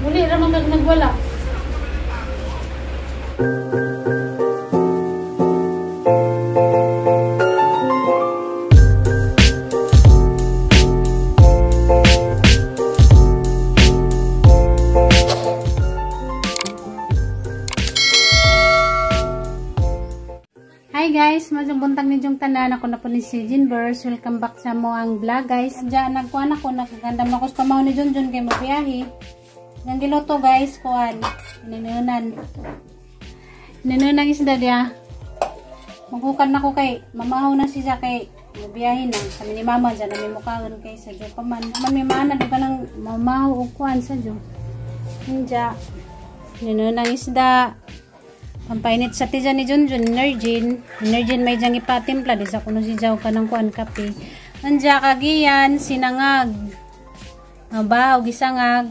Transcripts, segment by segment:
Muli ramang kag nagwala. Hi guys, majong buntag ninyong tanan. Ako na po ni si Jinbers. Welcome back sa mo ang vlog guys. Diyan nagkuhan ako, nagagandam na ko sa pamaw ni Junjun kay mabiyahe. Yang giluto guys, kuhan. Ninunan isda dia. Maghukan na ko kay mamahaw na siya kay mabiyahe na. Kami ni mama dyan na may mukhaon kay sa Diyo paman. Man may maana doon ka ng mamahaw o kuhan sa Diyo. Diyan. Ninunan isda. Pampainit sa tijan ni Junjun, Energin may diyang ipatimpla, di sa kuno si Jaw ka ng kuan kape. Anja kagiyan, sinangag, mabaw, gisangag.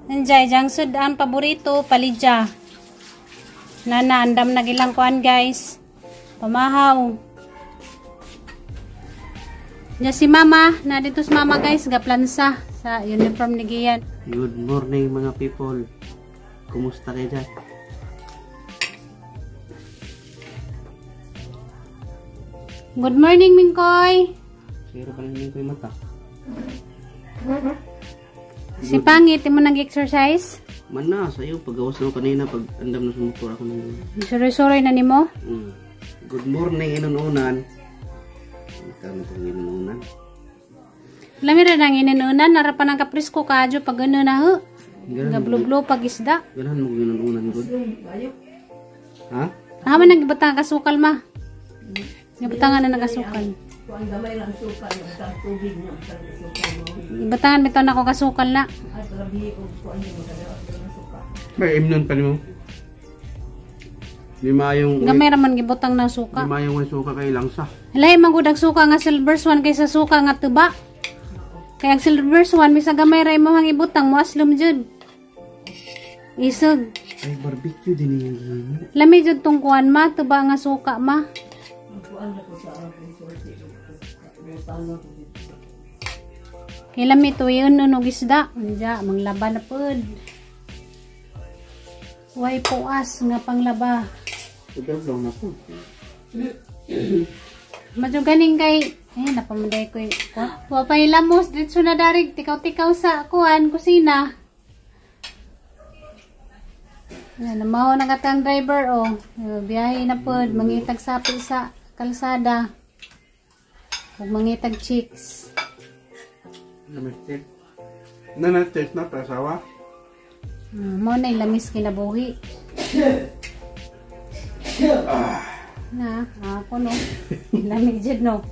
Anja, diyang sudan, paborito, palidya. Nana, andam na gilang kuan guys. Pamahaw. Anja si mama, na dito si mama guys, gaplansa sa uniform ni Gian. Good morning mga people. Kumusta kayo dyan? Good morning, Mingkoy. Siro pa lang Mingkoy mata. Si Pangit, mo nag-exercise? Mana, sa'yo. Pag-awas na kanina, pag andam na sa motor ako nang... Suroy-suroy na ni mo? Good morning, inununan. Ikaw itong inununan. Lamira nang inununan, narapan ang kaprisko ka, adyo pag ano na ho. Gablo-blo pag isda. Ganahan mo inununan, good? Ha? Naman nagbatang kasukal ma. Nabatangan na nagasukal. Batangan bitaw na ako kasukal na. May imnon pa mo. Di maayong... Gamay raman gibutang ng suka. Di maayong may suka kay langsa. Halay, magudang suka nga silver swan kaysa suka nga tuba. Kaya ang silver swan, misa gamay ray mo hang ibutang mo aslom jud. Isog. Ay, barbecue din yung... Lami jud tong kuan ma, tuba nga suka ma. Kailan ito yun nunog isda anja manglaban na pod way puas nga panglaba madyo ganing kay napamanday ko yung wapahilamos dito na darig tikaw-tikaw sa kuhan kusina namaho na katang driver biyahe na pod mangitag sapi sa kalsada ug mangitag chicks. Namaste. Nanatest na pasawa? Mo na ilamis kinabuhi. Na, ako no. Lamig jud no.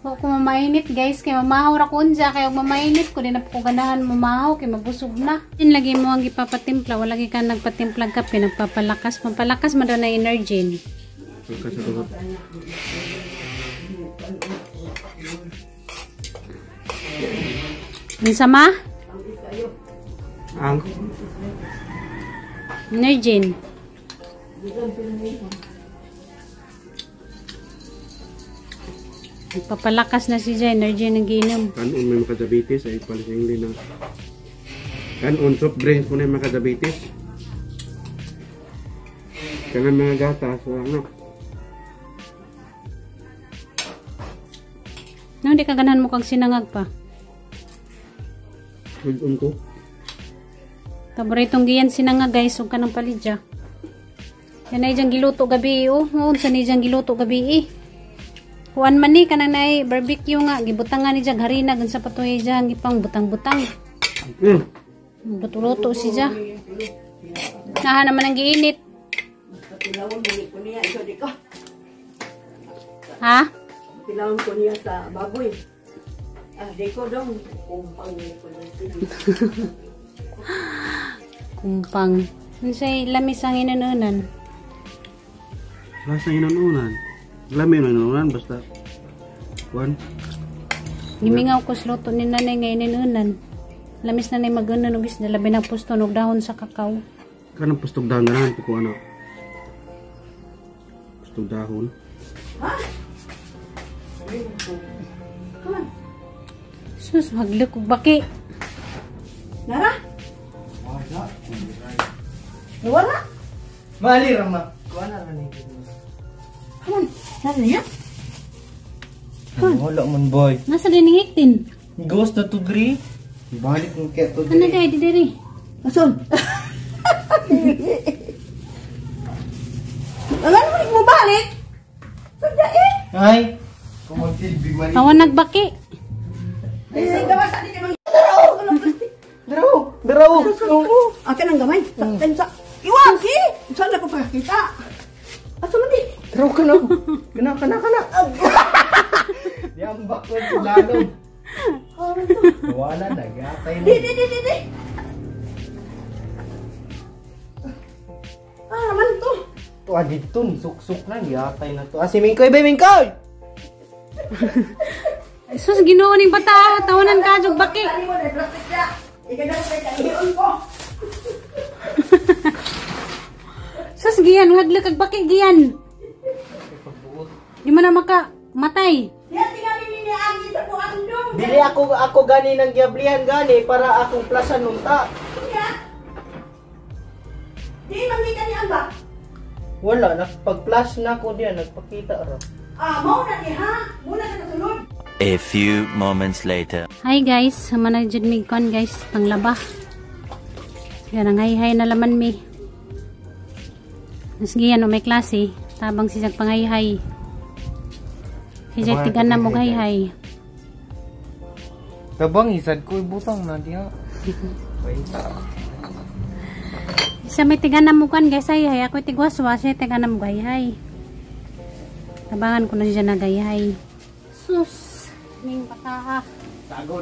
Kung mamainit guys, kay mamahaw ra ko unja kay mamainit ko din na ko ganahan mamahaw kay mabusog na. Din lagi mo ang ipapatimpla, wala gi ka nagpatimplang kape, nagpapalakas, pampalakas man daw na energy. Sama? Ang Energin. Papalakas na si Jay, energy ng ginom. kanon may makadiabetes ay palising din na. Kanon soft drinks po na yung makadiabetes. Kanan mga gatas, ano. No, di ka ganahan mo kang sinangag pa. Hudon ko. Paboritong giyan sinangag guys, ug kanang palidya. Yan ay diyang giluto gabi unsa ni diyang giluto gabi Kuan man ni kanang nay barbecue nga gibutangan ni diyang harina sa patuloy diyang ipang butang-butang. Luto-luto si diyang. Naha naman ang giinit. Ha? Pilawon ko niya sa baboy. Deko dong, kumpang ko Kumpang. Unsay lamis ang inununan? Lasa inununan. Lami yung inununan, basta. Kuan. Gimingaw ko sa luto ni nanay nga inununan. Lamis na nay magunan og isda labi na pusto og dahon sa kakao. Kanang pustog dahon na lang, kung ano. Pustog dahon. Ha? Sus, magluk og baki. Nara? Wala. Nawala? Mali Rama. Kuha na rin. Kaman, nara niya? Wala man boy. Nasa din hiktin. Ghost na to diri. Balik mo kaya to Ano kay di diri? Ason? Alam mo balik? Sadya eh! Ay. Kung magsilbi mali. Awan nagbaki. Eh, gawas sa niya Daraw. Daraw. Oo. Akin ang gamay. Saktan sa... Iwan! Si! Saan na ko pakakita? Aso man di? Daraw ka na. Kana. Di ang bakwad sa lalong. Wala na. Gatay na. Di. Ah, naman to. Ito aditun. Suksuk na. Gatay na to. Si Mingkoy ba Mingkoy? Sus Ginoo ning bata, tawanan ka jug baki. Tani mo na plastic ya. Ikadang sa kaiyon ko. Sus giyan hagla kag baki giyan. Di man na maka matay. Yan tingali ni Agi sa buang dong. Dili ako gani ng giablihan gani para akong plasan nunta. Yan. Di mangita ni Amba. Wala. Pag-flash na ako diyan. Nagpakita ra. Ah, mau na di ha. Muna ka nasulod. A few moments later. Hi guys, sama na jud mig kon guys, panglaba. Yan ang hay na laman mi. Nas giyan may klase, tabang sisag panghay-hay. Sisag tigan na mo hay-hay. Tabang isad ko ibutang na diha. Isa may tigan na mo kan guys hay, ako tigwaswas, siya tigan na mo hay-hay. Tabangan ko na siya na hay. Sus, ning bata. Sagod.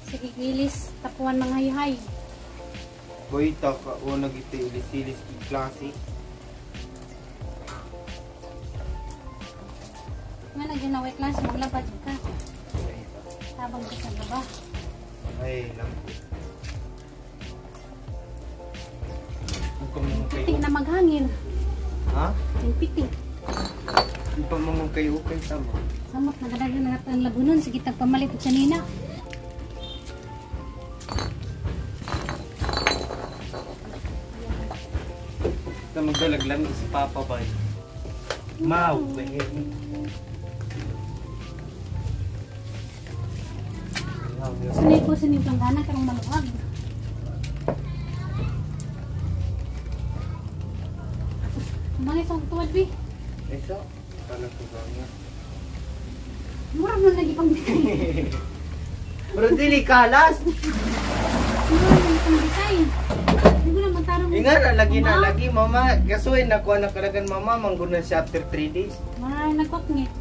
Sige gilis, tapuan ng hay-hay. Boy, taka o nag-itilis-ilis ki klase. Nga na ginaway klase, maglaba dyan ka. Tabang ka sa laba. Ay, lang. Ang Pitik na maghangin. Ha? Yung pitik. Ang pamamang kayo kay sama. Samot na kadagan na ang labunon. Sige tagpamalit ko siya nina. Na magdalaglang si Papa Bay. Mau, Sunay ko sa niyong planggana karong maluwag. Mga isang tuwad, Bi. Eso, pala ko ganya. Murag mo lagi pang bitay. Pero dili kalas. Murag mo pang bitay. Hindi ko na magtarong. Ingat na lagi mama. Kasuin na ko anak kalagan mama manggunan siya after 3 days. Maray nagkotngit.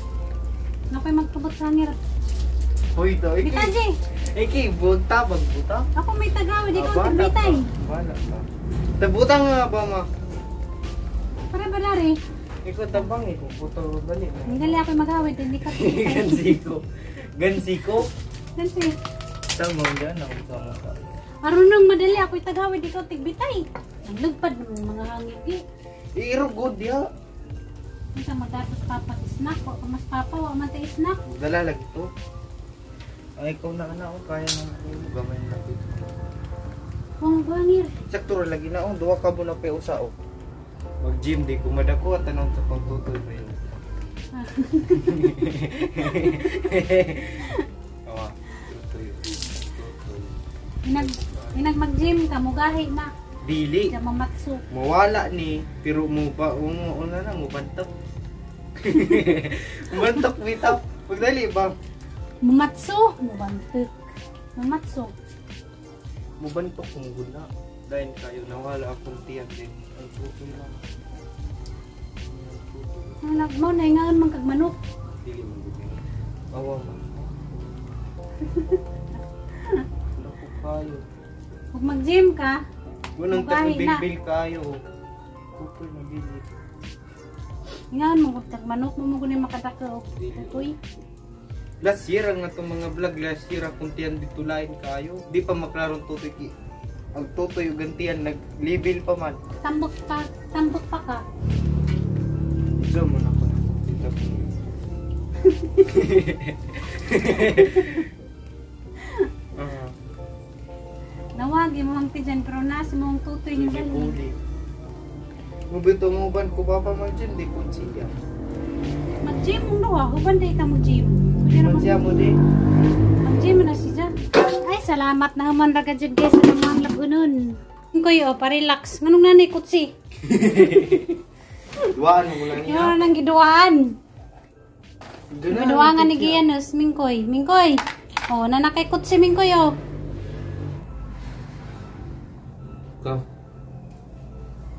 Napay magtubot sa hangir. Hoy to, Bitaji! iki buta bagbuta. Ako may tagawid, ikaw tagbitay. Wala ka. Tabutang nga ba ma? Para balari. Ikaw tabang eh, buta bali. Hindi gali ako magawid, hindi ka tagbitay. Gansiko. Gansiko? Gansi. Tama dyan ako sama ka. Arunong madali ako itagawid, ikaw tigbitay. Ang lugpad ng mga hangin di. Iro good ya. Hindi ka magdatos papa snack o mas papa o matay snack. Dala lagi to. Ay ikaw na ako kaya nang gamay na dito. Kung bangir. Sakto ra lagi na duwa ka mo na pa usao. Mag-gym di ko madako at tanong sa pagtutoy ba yun. Awa, tutoy. Inag mag-gym ka, mugahi na. Dili. Diyan mamatso. Mawala ni pero mo pa una na mo bantok. Bantok bitaw. Pagdali ba? Mumatso. Mubantok. Mumatso. Mo bantok mo guna. Dahil kayo nawala akong tiyan din. Ang tutoy lang. Anak mo, naingaan man kag manok. Dili mo guna. Awa man. Naku kayo. Kung mag-gym ka, Gunang mugahi na. bil kayo. Tutoy na bili. Ingaan mo kag manok mo mo kunin makadako. Tutoy. Last year ang natong mga vlog last year akong tiyan dito lain kayo. Di pa maklaron tutoy ki. Ang tutoy ug gantian nag-level pa man. Tambok pa ka. Diyan mo na ko. Dito ko. ti dyan, pero nasa mong tutoy niyo dyan. Uli. Mubito mo ban ko papa mag-gym, di po siya. Mag-gym mo na, huban day ka mag-gym. Siya mo di. Mag-gym na si dyan. Ay, salamat na human raga dyan guys, sa mga labunon. Kuya, pa-relax. Nganong nanay kutsi? Duaan mo lang niya. Yung nang giduaan. Giduangan ni Gianus, Mingkoy. Mingkoy. Oh, nanakay kutsi Mingkoy oh. Ka.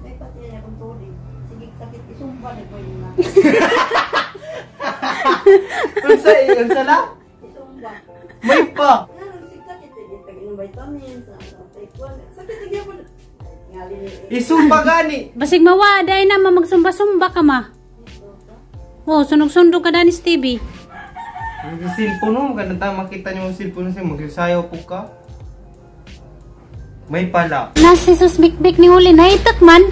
Ay, pati na akong tuloy. Sige, sakit isumpa na ko yung mga. Unsa la? Isumpa. May pa. Sakit eh. Tag-inom vitamins. Sakit lagi ako. Ngali ni. Isumpa gani. Basig mawa, dahil na magsumba-sumba ka ma. Oh, sunog-sunog ka na ni Stevie. Yung cellphone mo, maganda tayo makita niyo yung cellphone siya, magsasayaw po ka. May pala. Nasi sus bik-bik ni Huli na itak man.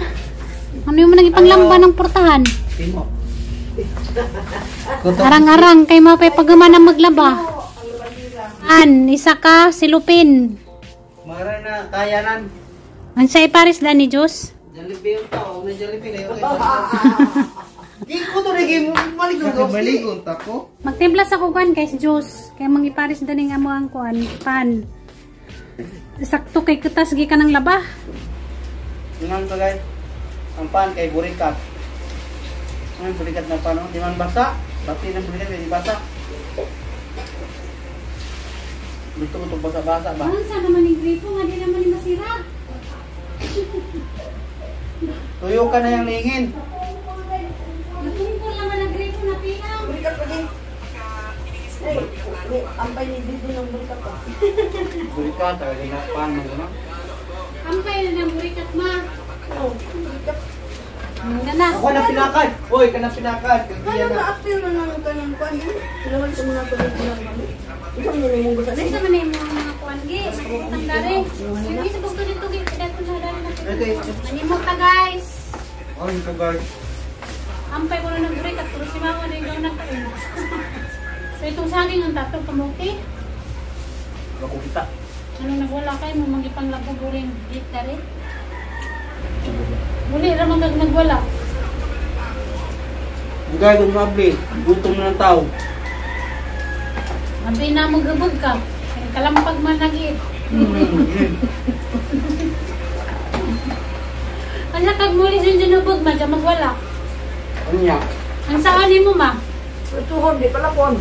Ano yung manang ipanglamba ng portahan? Timo. Arang-arang kay mapay pagama na maglaba. Isa ka, silupin. Mara na, kayanan. Ang sa iparis da ni Diyos. Jollibee yung tao, may Jollibee na yun. Di ko to naging maligon ka. Maligon tako. Magtimpla sa kukuan kay si Diyos. Kaya mangiparis da ni nga mo ang kuan, pan. Sakto kay kutas gi ka ng laba. Tingnan ko guys. Ang pan kay burikat. Ang burikat na pan, di man basa. Bati ng burikat kay di basa. Gusto ko itong basa-basa ba? Sa naman yung gripo nga di naman yung masira. Tuyo ka na yung lingin. Natungkol naman ang gripo na pinang. Burikat pa din. Ay, ampay ni Didi ng burikat pa. Burikat, talaga na pan mo na. Ampay na ng burikat ma. Oh, burikat. Gana. Ako na pinakad. Hoy, ka na pinakad. Ano Kaya na. na-appeal na naman ka ng kwan yun? Ilawan ko muna ko ng kwan. Isang nila yung gusto Isa man yung mga kuan gi. Ang dari. Yung isa kong tulit-tulit. Kaya ko na dari na tulit. Manimot ta guys. Oh, ito guys. Ampay ko na ng burikat. Puro si mama na yung gawin na kain. So itong saging ang tatong kamuti. Ako kita. Ano nagwala kayo mo magipang labog uring git dari. Muli ramang nagwala. Bugay kung mabli. Gutom na ng tao. Abi na magabog ka. Kalampag man nag-iit. Kaya kag muli dyan dyan ubog man dyan magwala. Ano niya? Ang saan mo ma? Tuhon, di pala pon.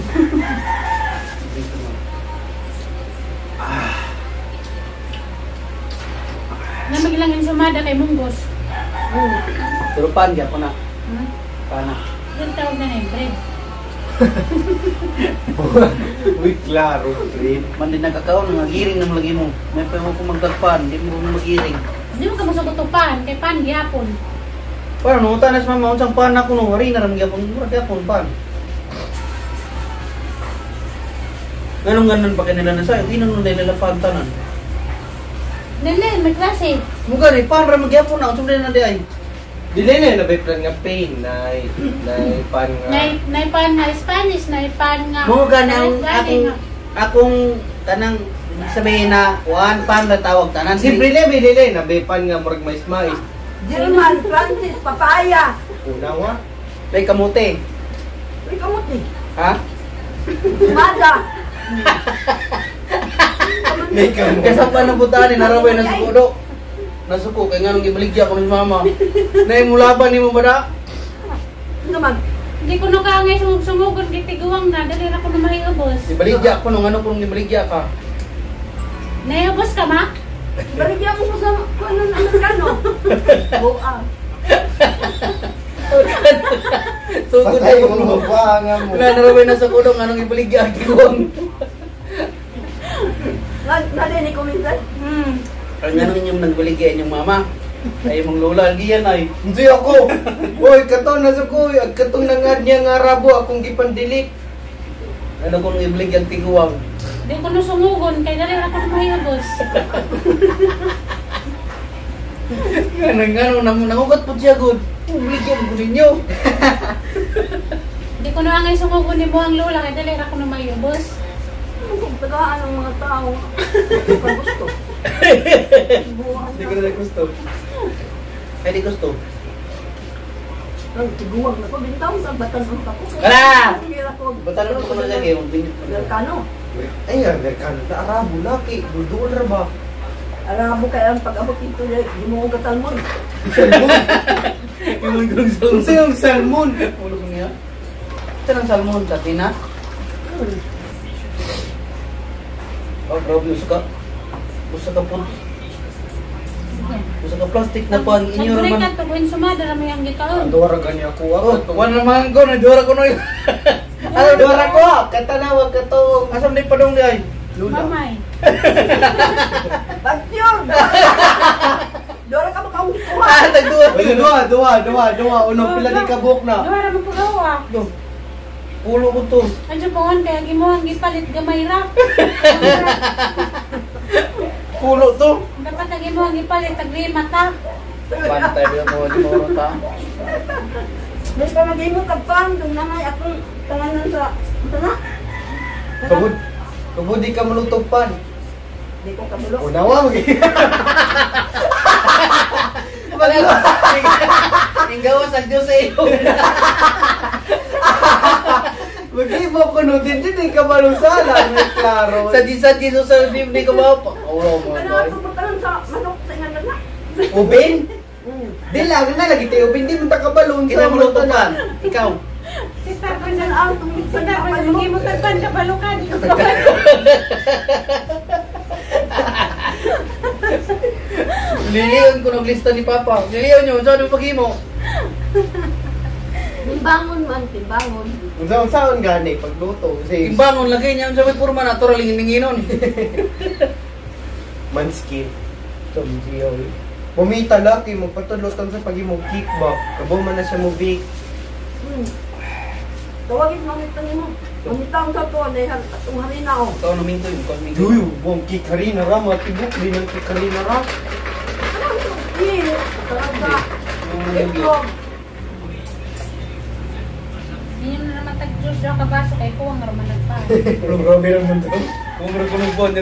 Namagilang yung sumada kay Munggos. Pero pan, di ako na. Hmm? Pana. Yung tawag na yung bread. Uy, klaro. Green. Man din nagkakaon, magiring na malagi mo. May pa mo kung magdagpan, di mo magiring. Hindi mo ka masugutupan kay pan gihapon. Paano, nung tanas mama, unsang pan ako nung wari na rin gyapon, mura gyapon pan. Ganong ganon pa kanila na sa'yo, hindi nang nila pantanan. Nene, may klase. Mungkin ni pan ra magyapon na, unsang na di ay. Dili na nabiplan nga pain na pan nga. Nay pan nga Spanish, nay pan nga. Mo gani ang Gani nga. akong kanang sabihin na kuan pan na tawag tanan. Siyempre dili nabipan nga murag mais-mais. German, Francis, papaya. Unawa. May kamote. Uy, kamot ni. Ha? Mada. Kesa pa na butani naraway na suko. Nasuko kay nganong gibaligya ko ni mama. Nay mulaban nimo ba da? Ano naman? Hindi ko na kaangay sumugod gitiguang na dali ra ko na mahiubos. Gibaligya ko nung ano kung gibaligya ka. Naiubos ka ma? Baligyan mo ko sa kung ano Amerikano. Buang. Sugod Patay ay mo mo. ba nga mo. Wala naraway na sa kudong anong gibaligya giguang. Nadinig ko minsan. Ang ganun yung nagbaligya inyong mama. Ay mong lola giyan ay. Hindi ako. Oy, katon na sa ko. Katong nangad niya nga rabo akong gipandilik. Ano kung gibaligya tiguang. Di ko na sumugon kay dali ra ko na mahiubos. Ganun nangugat po siya good. Baligyan ko ninyo. Di ko na angay sumugon ni mo ang lola kay dali ra ko na mahiubos. Tagaan ng mga tao. Gusto. Hindi ko na gusto. Ay, di gusto. Ang tiguwag na ko, bintang sa batan ang tako. Wala! Kira ko. Batal mo ko na lagi. Magbinit mo. Amerikano. Ay, Amerikano na Arabo, laki. Dudul ra ba? Alam mo kaya ang pag-abot ito, di mo ko salmon. Unsa yung salmon? Ulo ko niya. Ito ng salmon, dati na. Oh, grabe, usa ka po. Usa ka plastic na pa ang inyo Nagburay raman. ka, tuguin sumada rami ang gikaon. Dora gani ako. Oh, wala naman ko, nadura ko na yun. Ano, dura ko? Katanawag ka to. Asam di pa dong di ay? Lula. Mamay. Bagyon! Dora ka makawikuha. Ah, nagduwa. Dua. Unong pila di kabuk na. Duha ra mo pagawa. Yo. Pulo ko to. Anjo pongon kaya gimuhang gipalit gamay ra. Pulo to. Dapat ang gimuhang gipalit taglima ta. Pantay ba mo di mo ta? May pa mag-imo kagpang, doon na ngay akong tanganan sa... Ito na? Kabud di ka malutog pan. Di ko kabulok. Unawa mo. Tinggawa sa Diyos sa iyo. Mag-ibo ko no din ka malusala. May klaro. Sa Jesus sa Biblia ko ba? Oo mo. Ano ako magkaroon sa manok sa ingan na? Ubin? Di lang na lagi tayo ubin. Di mo takabalon Kita sa mo lutupan. Ikaw. Si Tarpan Sa na ang tumit si sa Tarpan kapal na mo. gimo tagpan kabalukan. Di ko kabalo. Liliyon ko ng lista ni Papa. Liliyon nyo. Saan yung pag-imo? Timbangon man, timbangon. Unsa-unsaon gani pagluto. Kasi Timbangon lagay niya. Sa may purma natural hinginginon. manskin. Somsiyaw. Pumita laki magpatulotan sa pag-imo kickback. Kabo man na siya mo bake. Tawagin mo ito mo. Mamitang sa to, dahil atong harina o. Ikaw na minto yung kong minto. Duyo, buong kikarina ra, matibok din ang kikarina ra. Ano ito? Hindi. Talaga. Yung Ito. Hindi na naman tag-juice daw kabaso kay kuwang raman nagpa. Grabe naman to. Kumura ko ng buwan.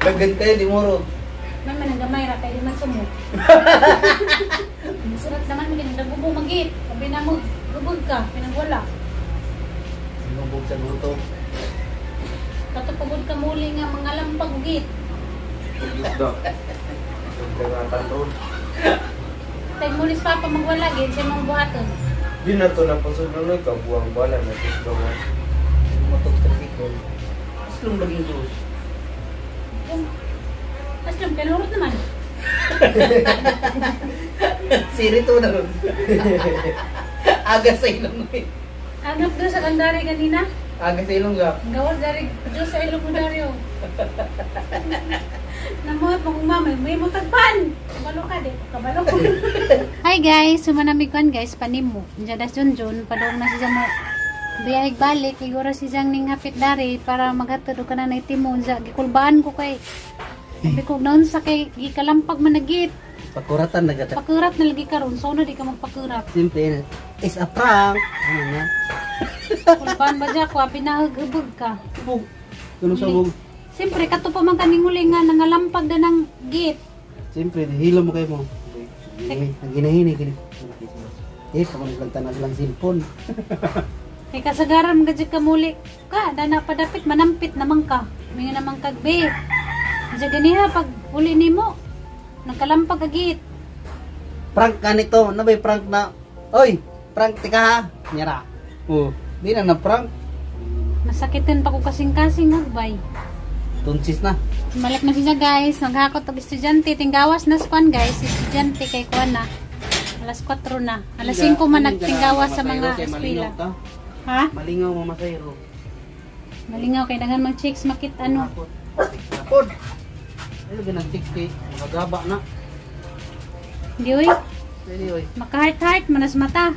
Lagad kayo, di moro. May managamay ra kay di man sumok. Surat naman maging nagbubo magit. Sabi na mo, lubog ka, pinagwala. Lubog sa luto. Katupagod ka muli nga mga lampag ugit. Isda. Pagkakatan ron. Tay mulis papa magwala gid sa mong buhaton. Di na to napasunod ka, buwang bala na ito gawa. Matok sa pikon. Aslong laging juice. Aslam kalurot naman. Sirito na ron. Aga sa ilong eh. Anap do sa kandari kanina. Aga sa ilong ga. Gawas dari Diyos sa ilong mo Dario. Namuhat mo kung mamay, may mo tagpan. Kabalo ka, di kabalo ko. Hi guys, sumanamikon guys, panimo. Diyadas Junjun, padong na siya mo. Biyahig balik, igura siyang ning hapit dari para maghatod ka na na itimon. Gikulbaan ko kay. Sabi ko, noon sa kay gikalampag managit. Pakuratan na gata. Pakurat na lagi karon, so na di ka magpakurat. Simple. It's a prank. Ano na? Kulbaan ba dyan ko, pinahag-ubog ka. Kuno sa bong. Siyempre, kato pa man kaning huli nga, nangalampag na ng git. Siyempre, hilo mo kayo mo. Ang ginahini. Pamanaglantan na silang silpon. Kay kasagaran mga dyan ka muli. Ka, dana padapit, manampit naman ka. May naman kagbe. Diyan ganiha, pag huli ni mo, nagkalampag agit. Prank ka nito. Ano ba yung prank na? Oy, prank tika ha. Nyara. Oh, di na prank. Masakitin pa ko kasing-kasing hagbay. Tunsis na. Balik na siya guys, naghakot og estudyante. Tinggawas na squan guys, estudyante kay kuan na. Alas 4 na. Alas 5 man nagtinggawas sa mga eskwela. Ha? Malingaw mo masayro. Malingaw kay daghan mag chicks makit ano. Pod. Ano ba nang tikti? Magagaba na. Di oy, Pwede oy. maka-heart-heart manas mata.